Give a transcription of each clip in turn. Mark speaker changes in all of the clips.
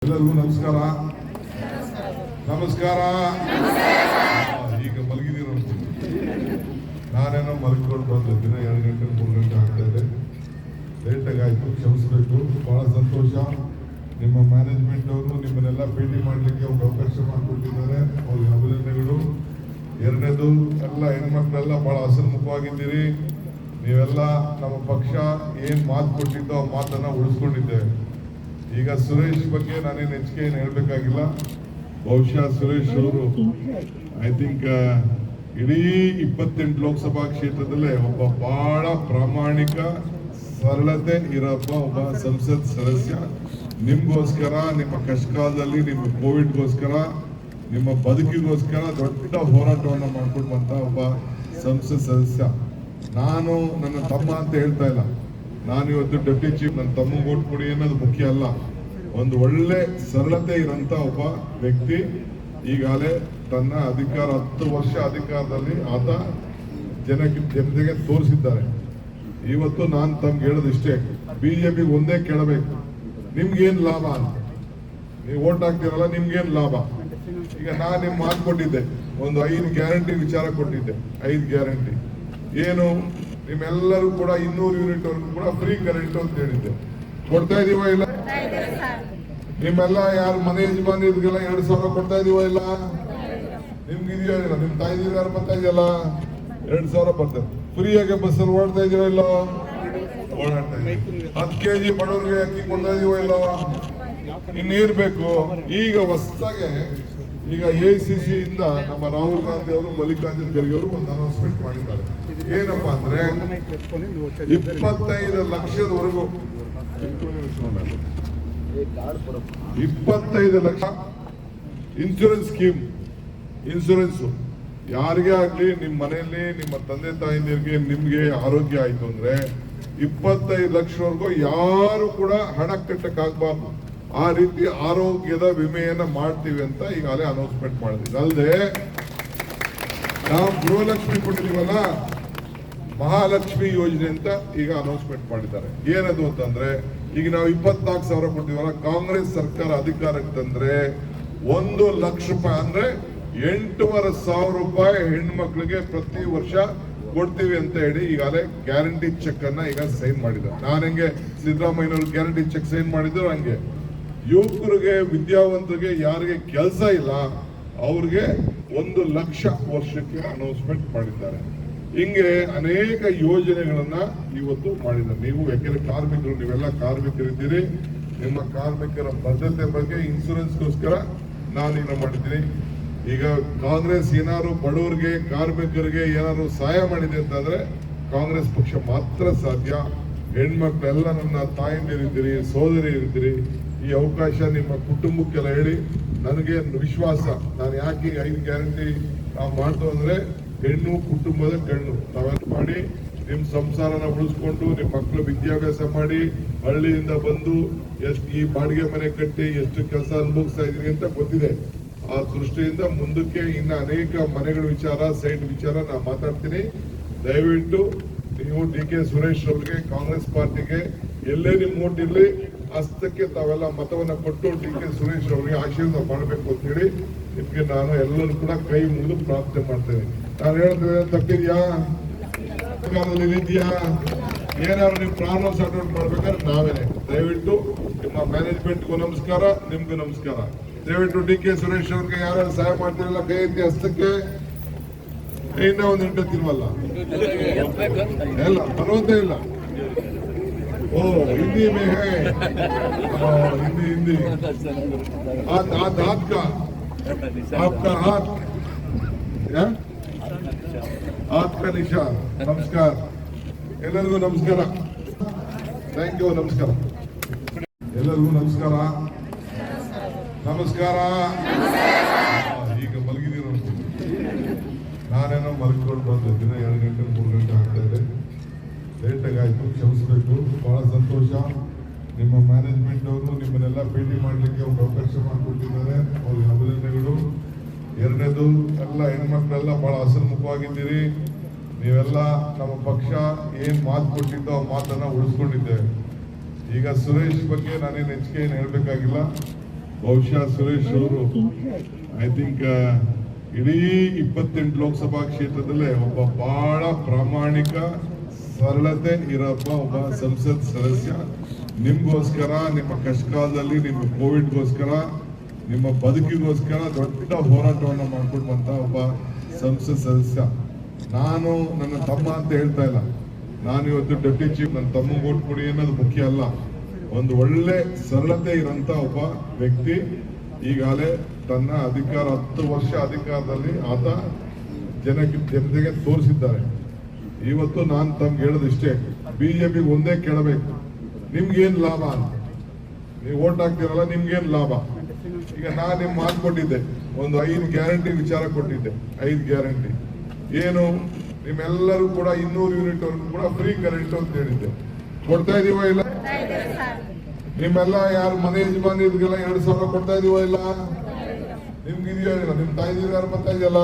Speaker 1: ಎಲ್ಲರಿಗೂ ನಮಸ್ಕಾರ. ನಮಸ್ಕಾರ. ಈಗ ಮಲಗಿದ್ದೀರ ನಾನೇನೋ ಮಲಗಿಕೊಂಡು ಬಂದೆ. ದಿನ 2 ಗಂಟೆ 3 ಗಂಟೆ ಆಗ್ತಾ ಇದೆ. ಲೇಟಾಗಿ ಆಯಿತು, ಕ್ಷಮಿಸಬೇಕು. ಬಹಳ ಸಂತೋಷ. ನಿಮ್ಮ ಮ್ಯಾನೇಜ್ಮೆಂಟ್ ಅವರು ನಿಮ್ಮನ್ನೆಲ್ಲ ಭೇಟಿ ಮಾಡಲಿಕ್ಕೆ ಒಂದು ಅವಕಾಶ ಮಾಡಿಕೊಟ್ಟಿದ್ದಾರೆ. ಅವ್ರಿಗೆ ಅಭಿನಂದನೆಗಳು. ಎರಡನೇದು, ಎಲ್ಲ ಹೆಣ್ಮಕ್ಳೆಲ್ಲ ಬಹಳ ಹಸನ್ಮುಖವಾಗಿದ್ದೀರಿ. ನೀವೆಲ್ಲ ನಮ್ಮ ಪಕ್ಷ ಏನು ಮಾತು ಕೊಟ್ಟಿದ್ದೋ ಆ ಮಾತನ್ನು ಉಳಿಸ್ಕೊಂಡಿದ್ದೇವೆ. ಈಗ ಸುರೇಶ್ ಬಗ್ಗೆ ನಾನೇನು ಹೆಚ್ಚಿಗೆ ಏನು ಹೇಳಬೇಕಾಗಿಲ್ಲ. ಬಹುಶಃ ಸುರೇಶ್ ಅವರು ಐ ಥಿಂಕ್ ಇಡೀ 28 ಲೋಕಸಭಾ ಕ್ಷೇತ್ರದಲ್ಲೇ ಒಬ್ಬ ಬಹಳ ಪ್ರಾಮಾಣಿಕ ಸರಳತೆ ಇರೋಬ್ಬ ಒಬ್ಬ ಸಂಸತ್ ಸದಸ್ಯ. ನಿಮ್ಗೋಸ್ಕರ, ನಿಮ್ಮ ಕಷ್ಟಕಾಲದಲ್ಲಿ, ನಿಮ್ಮ ಕೋವಿಡ್ಗೋಸ್ಕರ, ನಿಮ್ಮ ಬದುಕಿಗೋಸ್ಕರ ದೊಡ್ಡ ಹೋರಾಟವನ್ನು ಮಾಡ್ಕೊಂಡು ಬಂತ ಒಬ್ಬ ಸಂಸತ್ ಸದಸ್ಯ. ನಾನು ನನ್ನ ತಮ್ಮ ಅಂತ ಹೇಳ್ತಾ ಇಲ್ಲ. ನಾನು ಇವತ್ತು ಡೆಪ್ಟಿ ಚೀಫ್, ನನ್ನ ತಮ್ಮಗೆ ಓಟ್ ಕೊಡಿ ಅನ್ನೋದು ಮುಖ್ಯ ಅಲ್ಲ. ಒಂದು ಒಳ್ಳೆ ಸರಳತೆ ಇರೋಂಥ ಒಬ್ಬ ವ್ಯಕ್ತಿ. ಈಗಾಗಲೇ ತನ್ನ 10 ವರ್ಷ ಅಧಿಕಾರದಲ್ಲಿ ಆತ ಜನತೆಗೆ ತೋರಿಸಿದ್ದಾರೆ. ಇವತ್ತು ನಾನು ತಮ್ಗೆ ಹೇಳೋದಿಷ್ಟೇ, ಬಿಜೆಪಿಗೆ ಒಂದೇ ಕೇಳಬೇಕು, ನಿಮ್ಗೇನು ಲಾಭ ಅಂತ. ನೀವು ಓಟ್ ಹಾಕ್ತಿರಲ್ಲ, ನಿಮ್ಗೇನು ಲಾಭ? ಈಗ ನಾನು ನಿಮ್ಮ ಮಾತು ಕೊಟ್ಟಿದ್ದೆ, ಒಂದು 5 ಗ್ಯಾರಂಟಿ ವಿಚಾರ ಕೊಟ್ಟಿದ್ದೆ. 5 ಗ್ಯಾರಂಟಿ ಏನು? ನಿಮ್ಮೆಲ್ಲರೂ ಕೂಡ 200 ಯೂನಿಟ್ ವರೆಗೂ ಕೂಡ ಫ್ರೀ ಕರೆಂಟ್ ಅಂತ ಹೇಳಿದ್ದೆ. ಕೊಡ್ತಾ ಇದೀವ ಇಲ್ಲ? ನಿಮ್ಮೆಲ್ಲ ಯಾರು ಮನೆ ಯಜಮಾನಿಗಳಿಗೆಲ್ಲ 2,000 ಕೊಡ್ತಾ ಇದೀವ ಇಲ್ಲ? ನಿಮ್ಗೆ ಇದೆಯೋ ಇಲ್ಲ? ನಿಮ್ ತಾಯಿದೀರು ಯಾರು ಬರ್ತಾ ಇದೆಯಲ್ಲ, 2,000 ಬರ್ತದೆ. ಫ್ರೀಯಾಗಿ ಬಸ್ಸಲ್ಲಿ ಓಡ್ತಾ ಇದೀವ ಇಲ್ಲ? ಓಡಾಡ್ತಾ ಇದೀವಿ. 10 kg ಬಡವರಿಗೆ ಅಕ್ಕಿ ಕೊಡ್ತಾ ಇದೀವ ಇಲ್ಲ? ಇನ್ನೇರ್ ಬೇಕು. ಈಗ ಹೊಸದಾಗೆ ಈಗ ACC ಇಂದ ನಮ್ಮ ರಾಹುಲ್ ಗಾಂಧಿ ಅವರು, ಮಲ್ಲಿಕಾರ್ಜುನ್ ಖರ್ಗೆ ಅವರು ಒಂದು ಅನೌನ್ಸ್ಮೆಂಟ್ ಮಾಡಿದ್ದಾರೆ. ಏನಪ್ಪಾ ಅಂದ್ರೆ 25 ಲಕ್ಷದವರೆಗೂ 25 ಲಕ್ಷ ಇನ್ಶೂರೆನ್ಸ್ ಸ್ಕೀಮ್. ಇನ್ಶೂರೆನ್ಸ್ ಯಾರಿಗೇ ಆಗ್ಲಿ, ನಿಮ್ಮ ಮನೆಯಲ್ಲಿ ನಿಮ್ಮ ತಂದೆ ತಾಯಿಗೆ ನಿಮ್ಗೆ ಆರೋಗ್ಯ ಆಯ್ತು ಅಂದ್ರೆ 25 ಲಕ್ಷವರೆಗೂ ಯಾರು ಕೂಡ ಹಣ ಕಟ್ಟಕ್ಕಾಗಬಾರ್ದು. ಆ ರೀತಿ ಆರೋಗ್ಯದ ವಿಮೆಯನ್ನ ಮಾಡ್ತೀವಿ ಅಂತ ಈಗಾಗಲೇ ಅನೌನ್ಸ್ಮೆಂಟ್ ಮಾಡಿದ್ವಿ. ಅಲ್ಲದೆ ನಾವು ಗೃಹಲಕ್ಷ್ಮಿ ಕೊಟ್ಟಿದ್ದೀವಲ್ಲ, ಮಹಾಲಕ್ಷ್ಮಿ ಯೋಜನೆ ಅಂತ ಈಗ ಅನೌನ್ಸ್ಮೆಂಟ್ ಮಾಡಿದ್ದಾರೆ. ಏನದು ಅಂತಂದ್ರೆ, ಈಗ ನಾವು 24,000 ಕೊಡ್ತೀವಲ್ಲ, ಕಾಂಗ್ರೆಸ್ ಸರ್ಕಾರ ಅಧಿಕಾರಕ್ಕೆ ತಂದ್ರೆ 1 ಲಕ್ಷ ರೂಪಾಯಿ ಅಂದ್ರೆ 8,500 ರೂಪಾಯಿ ಹೆಣ್ಮಕ್ಳಿಗೆ ಪ್ರತಿ ವರ್ಷ ಕೊಡ್ತೀವಿ ಅಂತ ಹೇಳಿ ಈಗಾಗಲೇ ಗ್ಯಾರಂಟಿ ಚೆಕ್ ಅನ್ನ ಈಗ ಸೈನ್ ಮಾಡಿದ್ದಾರೆ. ನಾನು ಹೆಂಗೆ ಸಿದ್ದರಾಮಯ್ಯನವ್ರು ಗ್ಯಾರಂಟಿ ಚೆಕ್ ಸೈನ್ ಮಾಡಿದ್ರು, ಹಂಗೆ ಯುವಕರಿಗೆ, ವಿದ್ಯಾವಂತರಿಗೆ, ಯಾರಿಗೆ ಕೆಲಸ ಇಲ್ಲ ಅವ್ರಿಗೆ 1 ಲಕ್ಷ ವರ್ಷಕ್ಕೆ ಅನೌನ್ಸ್ಮೆಂಟ್ ಮಾಡಿದ್ದಾರೆ. ಹಿಂಗೆ ಅನೇಕ ಯೋಜನೆಗಳನ್ನ ಇವತ್ತು ಮಾಡಿದ್ದಾರೆ. ನೀವು ಯಾಕೆಂದ್ರೆ ಕಾರ್ಮಿಕರು, ನೀವೆಲ್ಲ ಕಾರ್ಮಿಕರಿದ್ದೀರಿ. ನಿಮ್ಮ ಕಾರ್ಮಿಕರ ಭದ್ರತೆ ಬಗ್ಗೆ ಇನ್ಶೂರೆನ್ಸ್ಗೋಸ್ಕರ ನಾನೀಗ ಮಾಡಿದ್ದೀನಿ. ಈಗ ಕಾಂಗ್ರೆಸ್ ಏನಾದ್ರು ಬಡವರಿಗೆ, ಕಾರ್ಮಿಕರಿಗೆ ಏನಾದ್ರು ಸಹಾಯ ಮಾಡಿದೆ ಅಂತಂದ್ರೆ ಕಾಂಗ್ರೆಸ್ ಪಕ್ಷ ಮಾತ್ರ ಸಾಧ್ಯ. ಹೆಣ್ಮಕ್ಳೆಲ್ಲ ನನ್ನ ತಾಯಂದಿರಿದ್ದೀರಿ, ಸೋದರಿ ಇರ್ತೀರಿ. ಈ ಅವಕಾಶ ನಿಮ್ಮ ಕುಟುಂಬಕ್ಕೆಲ್ಲ ಹೇಳಿ. ನನಗೆ ವಿಶ್ವಾಸ, ನಾನು ಯಾಕೆ 5 ಗ್ಯಾರಂಟಿ ಮಾಡ್ತು ಅಂದ್ರೆ, ಹೆಣ್ಣು ಕುಟುಂಬದ ಕಣ್ಣು. ನಾವೆಲ್ಲ ಮಾಡಿ ನಿಮ್ಮ ಸಂಸಾರನ ಉಳಿಸ್ಕೊಂಡು, ನಿಮ್ಮ ಮಕ್ಕಳು ವಿದ್ಯಾಭ್ಯಾಸ ಮಾಡಿ, ಹಳ್ಳಿಯಿಂದ ಬಂದು ಎಷ್ಟು ಈ ಬಾಡಿಗೆ ಮನೆ ಕಟ್ಟಿ ಎಷ್ಟು ಕೆಲಸ ಅನುಭವಿಸ್ತಾ ಇದೀನಿ ಅಂತ ಗೊತ್ತಿದೆ. ಆ ದೃಷ್ಟಿಯಿಂದ ಮುಂದಕ್ಕೆ ಇನ್ನು ಅನೇಕ ಮನೆಗಳ ವಿಚಾರ, ಸೈಟ್ ವಿಚಾರ ನಾನು ಮಾತಾಡ್ತೀನಿ. ದಯವಿಟ್ಟು ನೀವು DK ಸುರೇಶ್ ಅವರಿಗೆ, ಕಾಂಗ್ರೆಸ್ ಪಾರ್ಟಿಗೆ ಎಲ್ಲೇ ನಿಮ್ಮ ಓಟ್ ಇರಲಿ, ಹಸ್ತಕ್ಕೆ ತಾವೆಲ್ಲ ಮತವನ್ನ ಕೊಟ್ಟು DK ಸುರೇಶ್ ಅವರಿಗೆ ಆಶೀರ್ವಾದ ಮಾಡಬೇಕು ಅಂತ ಹೇಳಿ ನಿಮ್ಗೆ ನಾನು ಎಲ್ಲರೂ ಕೂಡ ಕೈ ಮುಗಿದು ಪ್ರಾರ್ಥನೆ ಮಾಡ್ತೇನೆ. ನಾನು ಹೇಳಿದ್ರೆ ತಪ್ಪಿದ್ಯಾ? ಇದೆಯಾ? ಏನಾದ್ರು ನೀವು ಪ್ರಾಬ್ಲಮ್ ಸಾರ್ಟ್ ಔಟ್ ಮಾಡ್ಬೇಕಾದ್ರೆ ನಾವೇನೆ. ದಯವಿಟ್ಟು ನಿಮ್ಮ ಮ್ಯಾನೇಜ್ಮೆಂಟ್ಗೂ ನಮಸ್ಕಾರ, ನಿಮ್ಗೂ ನಮಸ್ಕಾರ. ದಯವಿಟ್ಟು DK ಸುರೇಶ್ ಅವ್ರಿಗೆ ಯಾರು ಸಹಾಯ ಮಾಡ್ತಿರಲ್ಲ, ಕೈ ಎತ್ತಿ ಹಸ್ತಕ್ಕೆ. ಇನ್ನೂ ಒಂದು ಇಂಟತ್ತಿಲ್ವಲ್ಲ, ಎಲ್ಲ ಬರುವಂತೆ ಇಲ್ಲ. ओ हिंदी में है, हिंदी हाथ का, आपका हाथ का निशान. नमस्कार ಎಲ್ಲರಿಗೂ ನಮಸ್ಕಾರ. Thank you. ನಮಸ್ಕಾರ ಎಲ್ಲರಿಗೂ ನಮಸ್ಕಾರ. ನಮಸ್ಕಾರ. ಈಗ ಮಲಗಿದ್ದೀರ ನಾನೇನೋ ಮಲಗಿಕೊಂಡು ಬಂದೆ. ದಿನ 2 ಗಂಟೆ 3 ಗಂಟೆ ಆಗ್ತಾ ಇದೆ. ಲೇಟಾಗಿ ಆಯಿತು, ಕ್ಷಮಿಸಬೇಕು. ಬಹಳ ಸಂತೋಷ. ನಿಮ್ಮ ಮ್ಯಾನೇಜ್ಮೆಂಟ್ ಅವರು ನಿಮ್ಮನ್ನೆಲ್ಲ ಭೇಟಿ ಮಾಡಲಿಕ್ಕೆ ಒಂದು ಅವಕಾಶ ಮಾಡಿಕೊಟ್ಟಿದ್ದಾರೆ. ಅವ್ರಿಗೆ ಅಭಿನಂದನೆಗಳು. ಎರಡನೇದು, ಎಲ್ಲ ಹೆಣ್ಮಕ್ಳೆಲ್ಲ ಬಹಳ ಹಸನ್ಮುಖವಾಗಿದ್ದೀರಿ. ನೀವೆಲ್ಲ ನಮ್ಮ ಪಕ್ಷ ಏನು ಮಾತು ಕೊಟ್ಟಿದ್ದೋ ಆ ಮಾತನ್ನು ಉಳಿಸ್ಕೊಂಡಿದ್ದೇವೆ. ಈಗ ಸುರೇಶ್ ಬಗ್ಗೆ ನಾನೇನು ಹೆಚ್ಚಿಗೆ ಏನು ಹೇಳಬೇಕಾಗಿಲ್ಲ. ಬಹುಶಃ ಸುರೇಶ್ ಅವರು ಐ ಥಿಂಕ್ ಇಡೀ 28 ಲೋಕಸಭಾ ಕ್ಷೇತ್ರದಲ್ಲೇ ಒಬ್ಬ ಬಹಳ ಪ್ರಾಮಾಣಿಕ ಸರಳತೆ ಇರಪ್ಪ ಒಬ್ಬ ಸಂಸತ್ ಸದಸ್ಯ. ನಿಮ್ಗೋಸ್ಕರ, ನಿಮ್ಮ ಕಷ್ಟಕಾಲದಲ್ಲಿ, ನಿಮ್ಮ ಕೋವಿಡ್ಗೋಸ್ಕರ, ನಿಮ್ಮ ಬದುಕಿಗೋಸ್ಕರ ದೊಡ್ಡ ಹೋರಾಟವನ್ನು ಮಾಡ್ಕೊಂಡು ಬಂತ ಒಬ್ಬ ಸಂಸತ್ ಸದಸ್ಯ. ನಾನು ನನ್ನ ತಮ್ಮ ಅಂತ ಹೇಳ್ತಾ ಇಲ್ಲ, ನಾನು ಇವತ್ತು ಡೆಪ್ಟಿ ಚೀಫ್, ನನ್ನ ತಮ್ಮ ಓಟ್ ಕೊಡಿ ಅನ್ನೋದು ಮುಖ್ಯ ಅಲ್ಲ. ಒಂದು ಒಳ್ಳೆ ಸರಳತೆ ಇರೋಂಥ ಒಬ್ಬ ವ್ಯಕ್ತಿ ಈಗಾಗಲೇ ತನ್ನ ಅಧಿಕಾರ 10 ವರ್ಷ ಅಧಿಕಾರದಲ್ಲಿ ಆತ ಜನತೆಗೆ ತೋರಿಸಿದ್ದಾರೆ. ಇವತ್ತು ನಾನು ತಮ್ಗೆ ಹೇಳೋದಿಷ್ಟೇ, ಬಿಜೆಪಿಗೆ ಒಂದೇ ಕೇಳಬೇಕು, ನಿಮ್ಗೇನ್ ಲಾಭ ಅಂತ. ನೀವು ಓಟ್ ಹಾಕ್ತಿರಲ್ಲ, ನಿಮ್ಗೇನ್ ಲಾಭ? ಈಗ ನಾನು ನಿಮ್ ಮಾತು ಕೊಟ್ಟಿದ್ದೆ, ಒಂದು 5 ಗ್ಯಾರಂಟಿ ವಿಚಾರ ಕೊಟ್ಟಿದ್ದೆ. 5 ಗ್ಯಾರಂಟಿ ಏನು? ನಿಮ್ಮೆಲ್ಲರೂ ಕೂಡ 200 ಯೂನಿಟ್ ವರೆಗೂ ಕೂಡ ಫ್ರೀ ಕರೆಂಟ್ ಅಂತ ಹೇಳಿದ್ದೆ. ಕೊಡ್ತಾ ಇದೀವ ಇಲ್ಲ? ನಿಮ್ಮೆಲ್ಲ ಯಾರು ಮನೆ ಯಜಮಾನಿಗಳಿಗೆಲ್ಲ 2,000 ಕೊಡ್ತಾ ಇದೀವ ಇಲ್ಲ? ನಿಮ್ಗಿದೆಯೋ ಇಲ್ಲ? ನಿಮ್ ತಾಯಿದೀರು ಯಾರು ಬರ್ತಾ ಇದೆಯಲ್ಲ,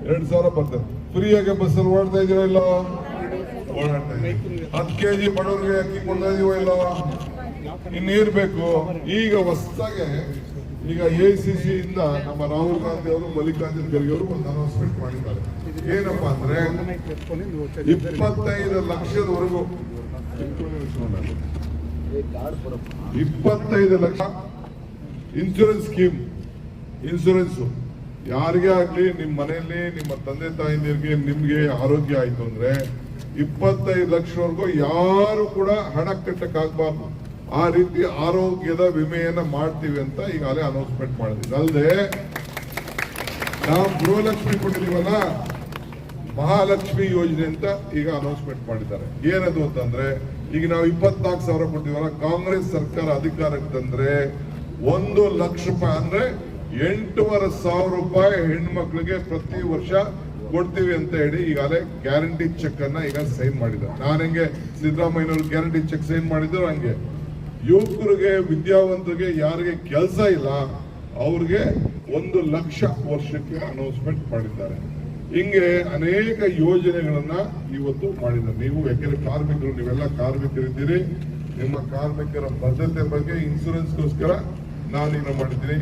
Speaker 1: 2,000 ಬರ್ತದೆ. ಫ್ರೀಯಾಗಿ ಬಸ್ಸಲ್ಲಿ ಓಡ್ತಾ ಇದೀರೋ ಇಲ್ಲ? ಓಡಾಡ್ತಾ ಇದೀವಿ. 10 kg ಬಡವರಿಗೆ ಅಕ್ಕಿ ಕೊಡ್ತಾ ಇದೀವ ಇಲ್ಲ? ಇನ್ನೇನ್ ಬೇಕು? ಈಗ ಹೊಸದಾಗೆ ಈಗ ACC ಇಂದ ನಮ್ಮ ರಾಹುಲ್ ಗಾಂಧಿ ಅವರು, ಮಲ್ಲಿಕಾರ್ಜುನ್ ಖರ್ಗೆ ಅವರು ಒಂದು ಅನೌನ್ಸ್ಮೆಂಟ್ ಮಾಡಿದ್ದಾರೆ. ಏನಪ್ಪಾ ಅಂದ್ರೆ 25 ಲಕ್ಷದವರೆಗೂ 25 ಲಕ್ಷ ಇನ್ಶೂರೆನ್ಸ್ ಸ್ಕೀಮ್. ಇನ್ಶೂರೆನ್ಸ್ ಯಾರಿಗೇ ಆಗ್ಲಿ, ನಿಮ್ಮ ಮನೆಯಲ್ಲಿ ನಿಮ್ಮ ತಂದೆ ತಾಯಿಯರಿಗೆ ನಿಮ್ಗೆ ಆರೋಗ್ಯ ಆಯ್ತು ಅಂದ್ರೆ 25 ಲಕ್ಷವರೆಗೂ ಯಾರು ಕೂಡ ಹಣ ಕಟ್ಟಕ್ಕಾಗಬಾರ್ದು. ಆ ರೀತಿ ಆರೋಗ್ಯದ ವಿಮೆಯನ್ನ ಮಾಡ್ತೀವಿ ಅಂತ ಈಗಾಗಲೇ ಅನೌನ್ಸ್ಮೆಂಟ್ ಮಾಡಿದ್ವಿ. ಅಲ್ಲದೆ ನಾವು ಗೃಹಲಕ್ಷ್ಮಿ ಕೊಟ್ಟಿದೀವಲ್ಲ, ಮಹಾಲಕ್ಷ್ಮಿ ಯೋಜನೆ ಅಂತ ಈಗ ಅನೌನ್ಸ್ಮೆಂಟ್ ಮಾಡಿದ್ದಾರೆ. ಏನದು ಅಂತಂದ್ರೆ, ಈಗ ನಾವು 24,000 ಕೊಡ್ತೀವಲ್ಲ, ಕಾಂಗ್ರೆಸ್ ಸರ್ಕಾರ ಅಧಿಕಾರಕ್ಕೆ ತಂದ್ರೆ 1 ಲಕ್ಷ ರೂಪಾಯಿ ಅಂದ್ರೆ 8,500 ರೂಪಾಯಿ ಹೆಣ್ಮಕ್ಳಿಗೆ ಪ್ರತಿ ವರ್ಷ ಕೊಡ್ತೀವಿ ಅಂತ ಹೇಳಿ ಈಗಾಗಲೇ ಗ್ಯಾರಂಟಿ ಚೆಕ್ ಅನ್ನ ಈಗ ಸೈನ್ ಮಾಡಿದ್ದಾರೆ. ನಾನು ಹೆಂಗೆ ಸಿದ್ದರಾಮಯ್ಯನವರು ಗ್ಯಾರಂಟಿ ಚೆಕ್ ಸೈನ್ ಮಾಡಿದ್ರು, ಹಂಗೆ ಯುವಕರಿಗೆ, ವಿದ್ಯಾವಂತರಿಗೆ, ಯಾರಿಗೆ ಕೆಲಸ ಇಲ್ಲ ಅವ್ರಿಗೆ 1 ಲಕ್ಷ ವರ್ಷಕ್ಕೆ ಅನೌನ್ಸ್ಮೆಂಟ್ ಮಾಡಿದ್ದಾರೆ. ಹಿಂಗೆ ಅನೇಕ ಯೋಜನೆಗಳನ್ನ ಇವತ್ತು ಮಾಡಿದ್ದಾರೆ. ನೀವು ಯಾಕೆಂದ್ರೆ ಕಾರ್ಮಿಕರು, ನೀವೆಲ್ಲ ಕಾರ್ಮಿಕರಿದ್ದೀರಿ, ನಿಮ್ಮ ಕಾರ್ಮಿಕರ ಭದ್ರತೆ ಬಗ್ಗೆ ಇನ್ಸೂರೆನ್ಸ್ಗೋಸ್ಕರ ನಾನೀಗ ಮಾಡಿದ್ದೀನಿ.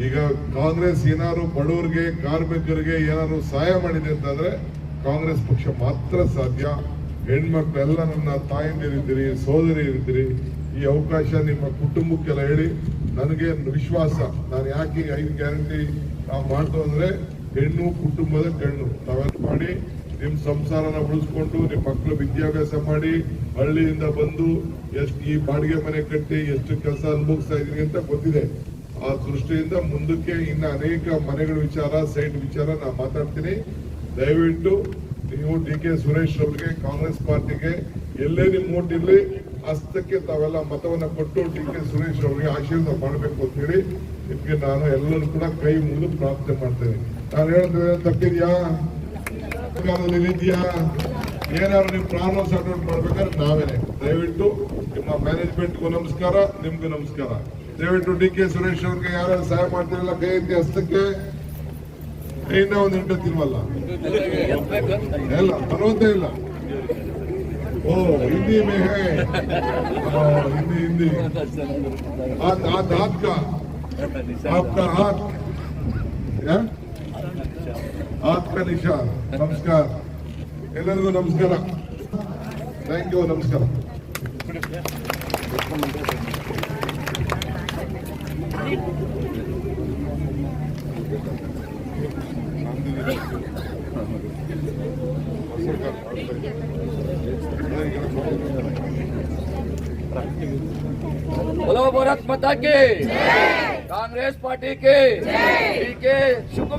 Speaker 1: ಈಗ ಕಾಂಗ್ರೆಸ್ ಏನಾದ್ರು ಬಡವರಿಗೆ, ಕಾರ್ಮಿಕರಿಗೆ ಏನಾದ್ರು ಸಹಾಯ ಮಾಡಿದೆ ಅಂತಂದ್ರೆ ಕಾಂಗ್ರೆಸ್ ಪಕ್ಷ ಮಾತ್ರ ಸಾಧ್ಯ. ಹೆಣ್ಮಕ್ಳೆಲ್ಲ ನನ್ನ ತಾಯಂದಿರಿದ್ದೀರಿ, ಸೋದರಿ ಇರ್ತೀರಿ, ಈ ಅವಕಾಶ ನಿಮ್ಮ ಕುಟುಂಬಕ್ಕೆಲ್ಲ ಹೇಳಿ. ನನಗೆ ವಿಶ್ವಾಸ, ನಾನು ಯಾಕೆ 5 ಗ್ಯಾರಂಟಿ ನಾವು ಮಾಡ್ತು ಅಂದ್ರೆ, ಹೆಣ್ಣು ಕುಟುಂಬದ ಕಣ್ಣು. ತಾವೆಲ್ಲ ಮಾಡಿ ನಿಮ್ ಸಂಸಾರನ ಉಳಿಸ್ಕೊಂಡು, ನಿಮ್ಮ ಮಕ್ಕಳು ವಿದ್ಯಾಭ್ಯಾಸ ಮಾಡಿ, ಹಳ್ಳಿಯಿಂದ ಬಂದು ಎಷ್ಟು ಈ ಬಾಡಿಗೆ ಮನೆ ಕಟ್ಟಿ ಎಷ್ಟು ಕೆಲಸ ಅನುಭವಿಸ್ತಾ ಇದೀನಿ ಅಂತ ಗೊತ್ತಿದೆ. ಆ ದೃಷ್ಟಿಯಿಂದ ಮುಂದಕ್ಕೆ ಇನ್ನ ಅನೇಕ ಮನೆಗಳ ವಿಚಾರ, ಸೈಟ್ ವಿಚಾರ ನಾ ಮಾತಾಡ್ತೀನಿ. ದಯವಿಟ್ಟು ನೀವು DK ಸುರೇಶ್ ಅವರಿಗೆ, ಕಾಂಗ್ರೆಸ್ ಪಾರ್ಟಿಗೆ ಎಲ್ಲೇ ನಿಮ್ ಓಟ್ ಇರ್ಲಿ, ಹಸ್ತಕ್ಕೆ ತಾವೆಲ್ಲ ಮತವನ್ನ ಕೊಟ್ಟು DK ಸುರೇಶ್ ಅವರಿಗೆ ಆಶೀರ್ವಾದ ಮಾಡಬೇಕು ಅಂತ ಹೇಳಿ ನಿಮ್ಗೆ ನಾನು ಎಲ್ಲರೂ ಕೂಡ ಕೈ ಮುಗಿದು ಪ್ರಾರ್ಥನೆ ಮಾಡ್ತೇನೆ. ನಾನು ಹೇಳಿದ್ರೆ ತಪ್ಪಿದ್ಯಾ? ಇದೆಯಾ? ಏನಾದ್ರು ನೀವು ಪ್ರಾಬ್ಲಮ್ ಸಾರ್ಟ್ ಔಟ್ ಮಾಡ್ಬೇಕಾದ್ರೆ ನಾವೇನೆ. ದಯವಿಟ್ಟು ನಿಮ್ಮ ಮ್ಯಾನೇಜ್ಮೆಂಟ್ಗೂ ನಮಸ್ಕಾರ, ನಿಮ್ಗೂ ನಮಸ್ಕಾರ. ದಯವಿಟ್ಟು DK ಸುರೇಶ್ ಅವ್ರಿಗೆ ಯಾರು ಸಹಾಯ ಮಾಡ್ತಿರಲ್ಲ, ಕೈ ಎತ್ತಿ ಹಸ್ತಕ್ಕೆ. ಇನ್ನ ಒಂದು ಇಂಟು ತಿನ್ವಲ್ಲ ಎಲ್ಲ ಬರುವಂತೆ ಇಲ್ಲ. ओ हिंदी में है, हिंदी हाथ का आपका हाथ का निशान. नमस्कार ಎಲ್ಲರಿಗೂ ನಮಸ್ಕಾರ. ಥ್ಯಾಂಕ್ ಯು, ನಮಸ್ಕಾರ.
Speaker 2: बोलो भारत माता की, कांग्रेस पार्टी के DK शिवकुमार।